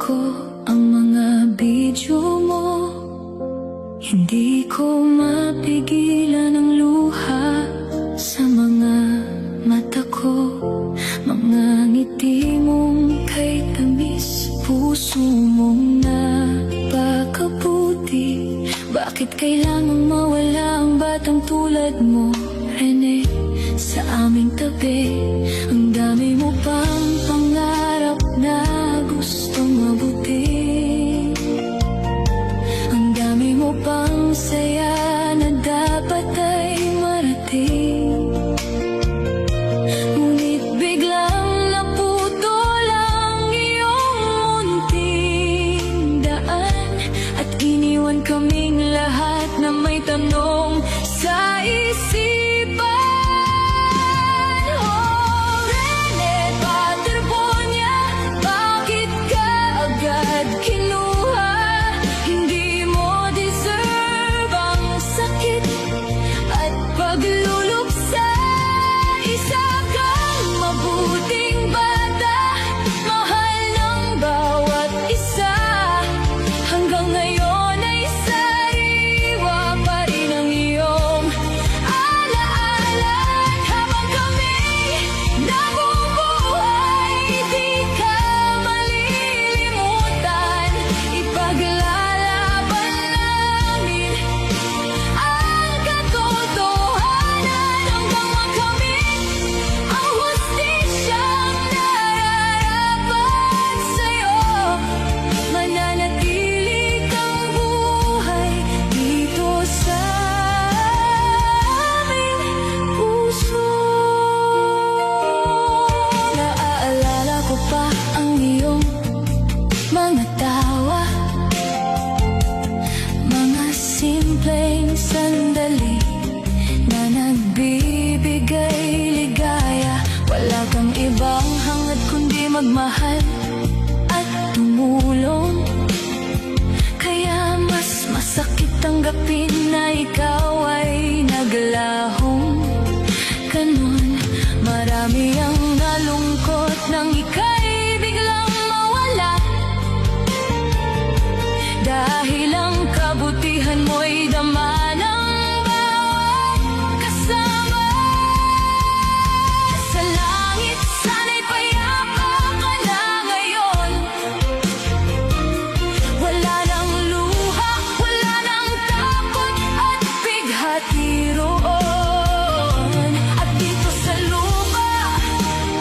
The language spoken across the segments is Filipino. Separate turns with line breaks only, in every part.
ko ang mga video mo. Hindi ko mapigilan ang luha sa mga mata ko. Mga ngiti mong kay tamis, puso mong napakabuti. Bakit kailangang mawala ang batang tulad mo, Rene, sa aming tabi? Ang dami mo pang pangarap na gustong mabuti. Ang dami mo pang saya na dapat ay marating. Ngunit biglang naputol ang iyong munting daan, at iniwan kaming lahat na may tanong sa isipan. Sandali na nagbibigay ligaya. Wala kang ibang hangad kundi magmahal at tumulong. Kaya mas masakit tanggapin na ikaw ay naglahong ganon. Marami ang nalungkot nang ika'y biglang mawala, dahil ang kabutihan mo'y dama ng bawat kasama. Sa langit sana'y payapa ka na ngayon. Wala nang luha, wala nang takot at bighati roon. At dito sa lupa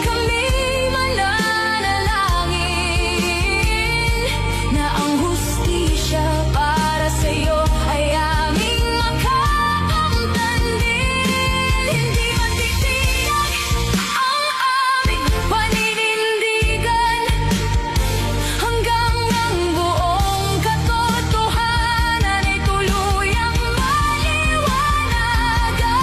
kami mananalangin na ang hustisya para sa'yo ay aming makakamtan din. Hindi matitiyak ang aming paninindigan hanggang ang buong katotohanan ay tuluyang maliwanagan.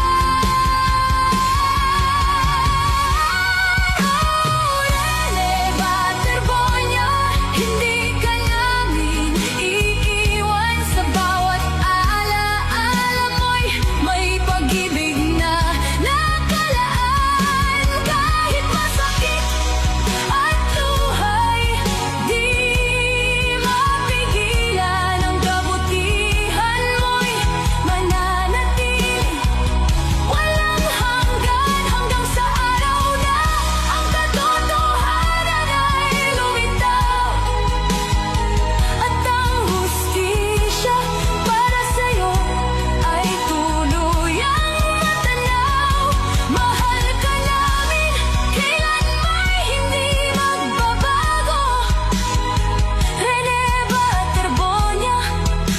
Rene Baterbonia, hindi ka namin iiwan. Sa bawat alaala mo'y may pag-ibig na nakalaan. Kahit masakit at luhay, di mapigilan. Ang kabutihan mo'y mananatili walang hanggan, hanggang sa araw na ang katotohanan ay lumitaw. At ang hustisya para sa'yo ay tuluyang matanaw. Mahal ka namin, kailan may hindi magbabago. Rene Baterbonia,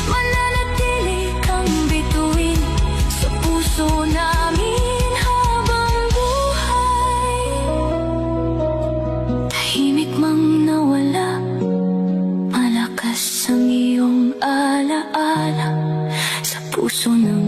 mananatili kang bituin sa puso namin habang buhay. Tahimik mang nawala, malakas ang iyong alaala sa puso ng